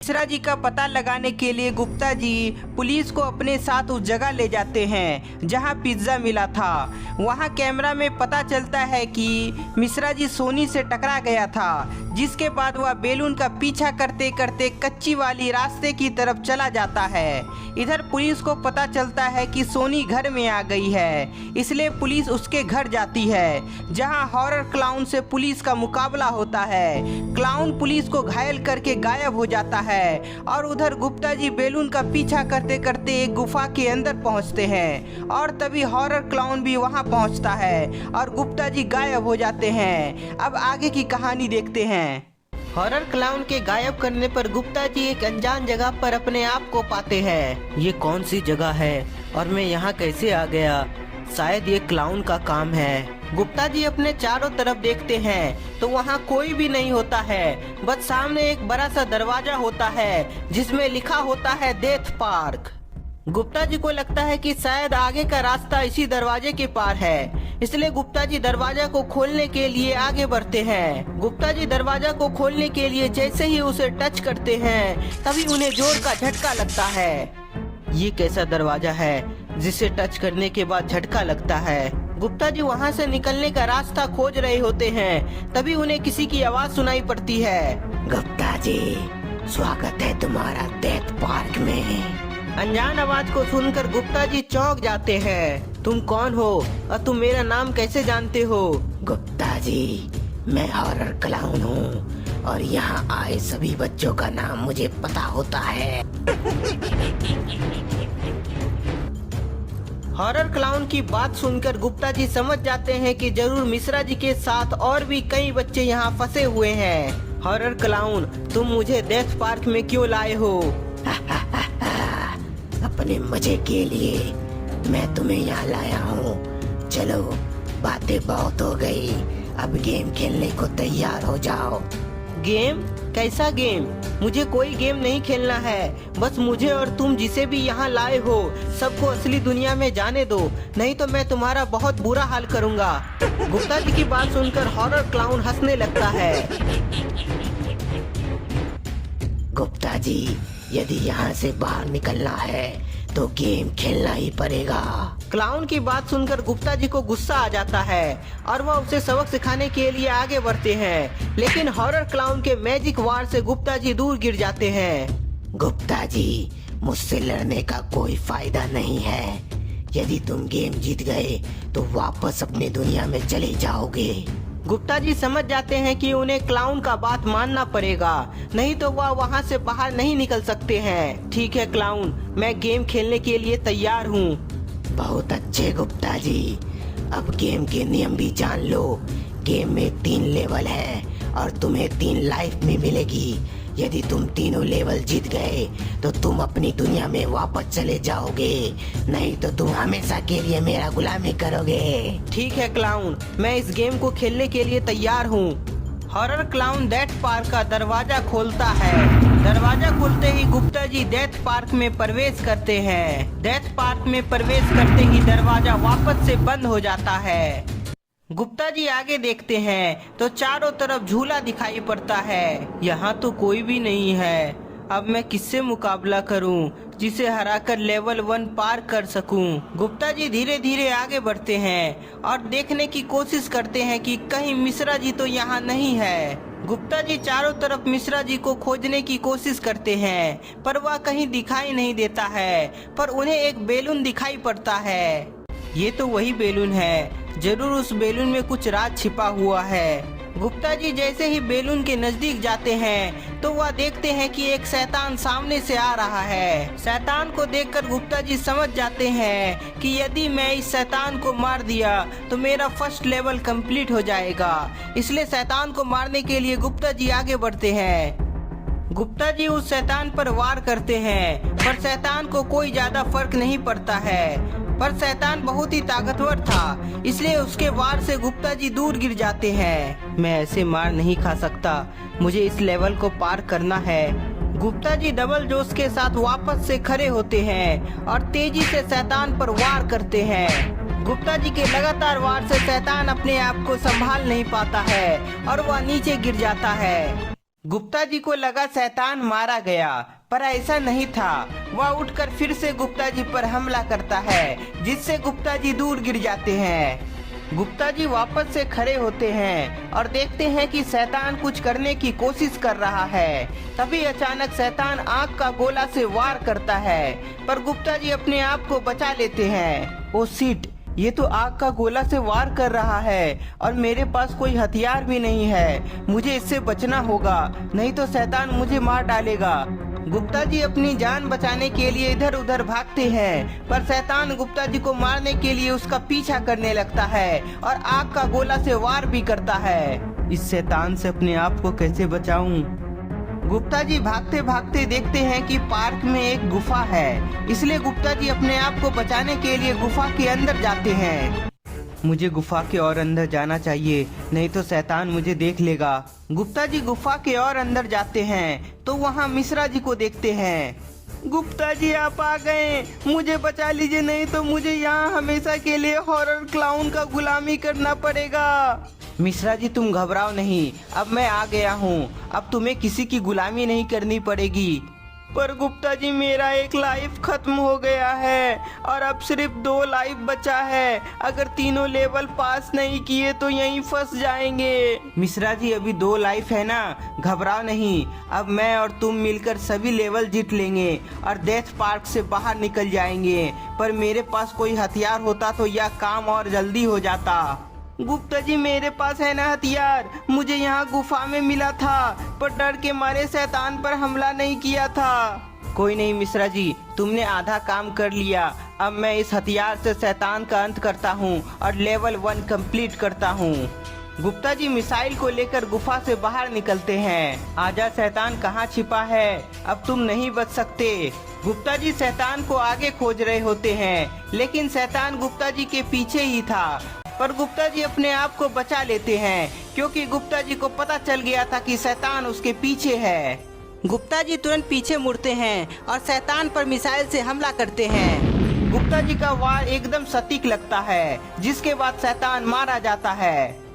मिश्रा जी का पता लगाने के लिए गुप्ता जी पुलिस को अपने साथ उस जगह ले जाते हैं जहां पिज्ज़ा मिला था। वहां कैमरा में पता चलता है कि मिश्रा जी सोनी से टकरा गया था, जिसके बाद वह बैलून का पीछा करते करते कच्ची वाली रास्ते की तरफ चला जाता है। इधर पुलिस को पता चलता है कि सोनी घर में आ गई है, इसलिए पुलिस उसके घर जाती है जहां हॉरर क्लाउन से पुलिस का मुकाबला होता है। क्लाउन पुलिस को घायल करके गायब हो जाता है और उधर गुप्ता जी बैलून का पीछा करते करते एक गुफा के अंदर पहुंचते हैं और तभी हॉरर क्लाउन भी वहां पहुंचता है और गुप्ता जी गायब हो जाते हैं। अब आगे की कहानी देखते हैं। हॉरर क्लाउन के गायब करने पर गुप्ता जी एक अनजान जगह पर अपने आप को पाते हैं। ये कौन सी जगह है और मैं यहाँ कैसे आ गया? शायद ये क्लाउन का काम है। गुप्ता जी अपने चारों तरफ देखते हैं तो वहाँ कोई भी नहीं होता है, बस सामने एक बड़ा सा दरवाजा होता है जिसमें लिखा होता है डेथ पार्क। गुप्ता जी को लगता है कि शायद आगे का रास्ता इसी दरवाजे के पार है, इसलिए गुप्ता जी दरवाजा को खोलने के लिए आगे बढ़ते हैं। गुप्ता जी दरवाजा को खोलने के लिए जैसे ही उसे टच करते हैं तभी उन्हें जोर का झटका लगता है। ये कैसा दरवाजा है जिसे टच करने के बाद झटका लगता है? गुप्ता जी वहाँ से निकलने का रास्ता खोज रहे होते हैं तभी उन्हें किसी की आवाज सुनाई पड़ती है। गुप्ता जी, स्वागत है तुम्हारा डेथ पार्क में। अनजान आवाज को सुनकर गुप्ता जी चौंक जाते हैं। तुम कौन हो और तुम मेरा नाम कैसे जानते हो? गुप्ता जी, मैं हॉरर क्लाउन हूँ और यहाँ आए सभी बच्चों का नाम मुझे पता होता है। हॉरर क्लाउन की बात सुनकर गुप्ता जी समझ जाते हैं कि जरूर मिश्रा जी के साथ और भी कई बच्चे यहाँ फंसे हुए हैं। हॉरर क्लाउन, तुम मुझे डेथ पार्क में क्यों लाए हो? अपने मजे के लिए मैं तुम्हें यहाँ लाया हूँ। चलो, बातें बहुत हो गई, अब गेम खेलने को तैयार हो जाओ। गेम? कैसा गेम? मुझे कोई गेम नहीं खेलना है, बस मुझे और तुम जिसे भी यहाँ लाए हो सबको असली दुनिया में जाने दो, नहीं तो मैं तुम्हारा बहुत बुरा हाल करूँगा। गुप्ता जी की बात सुनकर हॉरर क्लाउन हंसने लगता है। गुप्ता जी, यदि यहाँ से बाहर निकलना है तो गेम खेलना ही पड़ेगा। क्लाउन की बात सुनकर गुप्ता जी को गुस्सा आ जाता है और वह उसे सबक सिखाने के लिए आगे बढ़ते हैं, लेकिन हॉरर क्लाउन के मैजिक वार से गुप्ता जी दूर गिर जाते हैं। गुप्ता जी, मुझसे लड़ने का कोई फायदा नहीं है। यदि तुम गेम जीत गए तो वापस अपनी दुनिया में चले जाओगे। गुप्ता जी समझ जाते हैं कि उन्हें क्लाउन का बात मानना पड़ेगा, नहीं तो वह वहाँ से बाहर नहीं निकल सकते हैं। ठीक है क्लाउन, मैं गेम खेलने के लिए तैयार हूँ। बहुत अच्छे गुप्ता जी, अब गेम के नियम भी जान लो। गेम में 3 लेवल है और तुम्हें 3 लाइफ में मिलेगी। यदि तुम तीनों लेवल जीत गए तो तुम अपनी दुनिया में वापस चले जाओगे, नहीं तो तुम हमेशा के लिए मेरा गुलामी करोगे। ठीक है क्लाउन, मैं इस गेम को खेलने के लिए तैयार हूँ। हॉरर क्लाउन डेथ पार्क का दरवाजा खोलता है। दरवाजा खुलते ही गुप्ता जी डेथ पार्क में प्रवेश करते हैं। डेथ पार्क में प्रवेश करते ही दरवाजा वापस से बंद हो जाता है। गुप्ता जी आगे देखते हैं तो चारों तरफ झूला दिखाई पड़ता है। यहाँ तो कोई भी नहीं है। अब मैं किससे मुकाबला करूं जिसे हराकर लेवल 1 पार कर सकूं? गुप्ता जी धीरे धीरे आगे बढ़ते हैं और देखने की कोशिश करते हैं कि कहीं मिश्रा जी तो यहाँ नहीं है। गुप्ता जी चारों तरफ मिश्रा जी को खोजने की कोशिश करते हैं पर वह कहीं दिखाई नहीं देता है, पर उन्हें एक बैलून दिखाई पड़ता है। ये तो वही बैलून है, जरूर उस बैलून में कुछ राज छिपा हुआ है। गुप्ता जी जैसे ही बैलून के नजदीक जाते हैं तो वह देखते हैं कि एक शैतान सामने से आ रहा है। शैतान को देखकर गुप्ता जी समझ जाते हैं कि यदि मैं इस शैतान को मार दिया तो मेरा फर्स्ट लेवल कंप्लीट हो जाएगा, इसलिए शैतान को मारने के लिए गुप्ता जी आगे बढ़ते हैं। गुप्ता जी उस शैतान पर वार करते हैं पर शैतान को कोई ज्यादा फर्क नहीं पड़ता है, पर शैतान बहुत ही ताकतवर था, इसलिए उसके वार से गुप्ता जी दूर गिर जाते हैं। मैं ऐसे मार नहीं खा सकता, मुझे इस लेवल को पार करना है। गुप्ता जी डबल जोश के साथ वापस से खड़े होते हैं और तेजी से शैतान पर वार करते हैं। गुप्ता जी के लगातार वार से शैतान अपने आप को संभाल नहीं पाता है और वह नीचे गिर जाता है। गुप्ता जी को लगा शैतान मारा गया, पर ऐसा नहीं था। वह उठकर फिर से गुप्ता जी पर हमला करता है, जिससे गुप्ता जी दूर गिर जाते हैं। गुप्ता जी वापस से खड़े होते हैं और देखते हैं कि शैतान कुछ करने की कोशिश कर रहा है। तभी अचानक शैतान आग का गोला से वार करता है, पर गुप्ता जी अपने आप को बचा लेते हैं। ओ शिट, ये तो आग का गोला से वार कर रहा है और मेरे पास कोई हथियार भी नहीं है। मुझे इससे बचना होगा, नहीं तो शैतान मुझे मार डालेगा। गुप्ता जी अपनी जान बचाने के लिए इधर उधर भागते हैं, पर शैतान गुप्ता जी को मारने के लिए उसका पीछा करने लगता है और आग का गोला से वार भी करता है। इस शैतान से अपने आप को कैसे बचाऊं? गुप्ता जी भागते भागते देखते हैं कि पार्क में एक गुफा है, इसलिए गुप्ता जी अपने आप को बचाने के लिए गुफा के अंदर जाते हैं। मुझे गुफा के और अंदर जाना चाहिए, नहीं तो शैतान मुझे देख लेगा। गुप्ता जी गुफा के और अंदर जाते हैं तो वहाँ मिश्रा जी को देखते हैं। गुप्ता जी आप आ गए, मुझे बचा लीजिए, नहीं तो मुझे यहाँ हमेशा के लिए हॉरर क्लाउन का गुलामी करना पड़ेगा। मिश्रा जी तुम घबराओ नहीं, अब मैं आ गया हूँ, अब तुम्हें किसी की गुलामी नहीं करनी पड़ेगी। पर गुप्ता जी मेरा एक लाइफ खत्म हो गया है और अब सिर्फ 2 लाइफ बचा है। अगर तीनों लेवल पास नहीं किए तो यहीं फंस जाएंगे। मिश्रा जी अभी 2 लाइफ है ना, घबराओ नहीं, अब मैं और तुम मिलकर सभी लेवल जीत लेंगे और डेथ पार्क से बाहर निकल जाएंगे। पर मेरे पास कोई हथियार होता तो यह काम और जल्दी हो जाता। गुप्ता जी मेरे पास है ना हथियार, मुझे यहाँ गुफा में मिला था, पर डर के मारे शैतान पर हमला नहीं किया था। कोई नहीं मिश्रा जी, तुमने आधा काम कर लिया। अब मैं इस हथियार से शैतान का अंत करता हूँ और लेवल 1 कंप्लीट करता हूँ। गुप्ता जी मिसाइल को लेकर गुफा से बाहर निकलते हैं। आजा शैतान कहाँ छिपा है, अब तुम नहीं बच सकते। गुप्ता जी शैतान को आगे खोज रहे होते हैं, लेकिन शैतान गुप्ता जी के पीछे ही था। पर गुप्ता जी अपने आप को बचा लेते हैं, क्योंकि गुप्ता जी को पता चल गया था कि शैतान उसके पीछे है। गुप्ता जी तुरंत पीछे मुड़ते हैं और शैतान पर मिसाइल से हमला करते हैं। गुप्ता जी का वार एकदम सटीक लगता है, जिसके बाद शैतान मारा जाता है।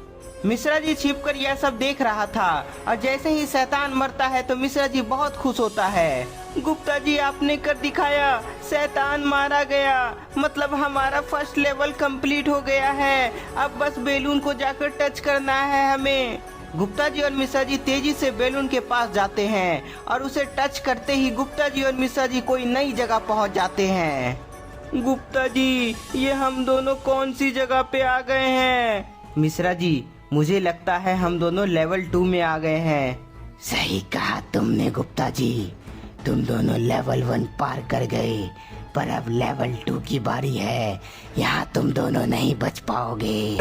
मिश्रा जी छिपकर यह सब देख रहा था और जैसे ही शैतान मरता है तो मिश्रा जी बहुत खुश होता है। गुप्ता जी आपने कर दिखाया, शैतान मारा गया, मतलब हमारा फर्स्ट लेवल कंप्लीट हो गया है। अब बस बेलून को जाकर टच करना है हमें। गुप्ता जी और मिश्रा जी तेजी से बेलून के पास जाते हैं और उसे टच करते ही गुप्ता जी और मिश्रा जी कोई नई जगह पहुंच जाते हैं। गुप्ता जी ये हम दोनों कौन सी जगह पे आ गए हैं? मिश्रा जी मुझे लगता है हम दोनों लेवल 2 में आ गए हैं। सही कहा तुमने गुप्ता जी, तुम दोनों लेवल 1 पार कर गए, पर अब लेवल 2 की बारी है। यहाँ तुम दोनों नहीं बच पाओगे।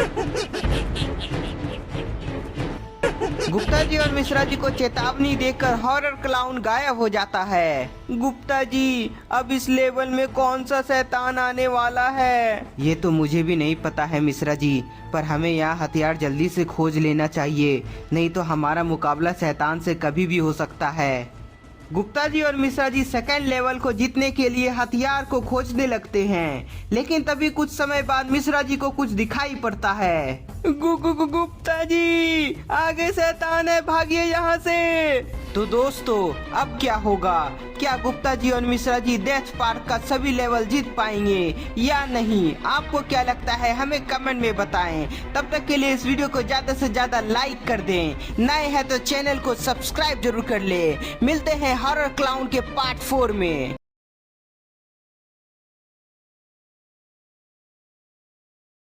गुप्ता जी और मिश्रा जी को चेतावनी देकर हॉरर क्लाउन गायब हो जाता है। गुप्ता जी अब इस लेवल में कौन सा शैतान आने वाला है? ये तो मुझे भी नहीं पता है मिश्रा जी, पर हमें यहाँ हथियार जल्दी से खोज लेना चाहिए, नहीं तो हमारा मुकाबला शैतान से कभी भी हो सकता है। गुप्ता जी और मिश्रा जी सेकेंड लेवल को जीतने के लिए हथियार को खोजने लगते हैं, लेकिन तभी कुछ समय बाद मिश्रा जी को कुछ दिखाई पड़ता है। गुप्ता जी आगे शैतान है, भागिए यहाँ से। तो दोस्तों अब क्या होगा? क्या गुप्ता जी और मिश्रा जी डेथ पार्क का सभी लेवल जीत पाएंगे या नहीं? आपको क्या लगता है हमें कमेंट में बताएं। तब तक के लिए इस वीडियो को ज्यादा से ज्यादा लाइक कर दें, नए हैं तो चैनल को सब्सक्राइब जरूर कर ले। मिलते हैं हॉरर क्लाउन के पार्ट 4 में।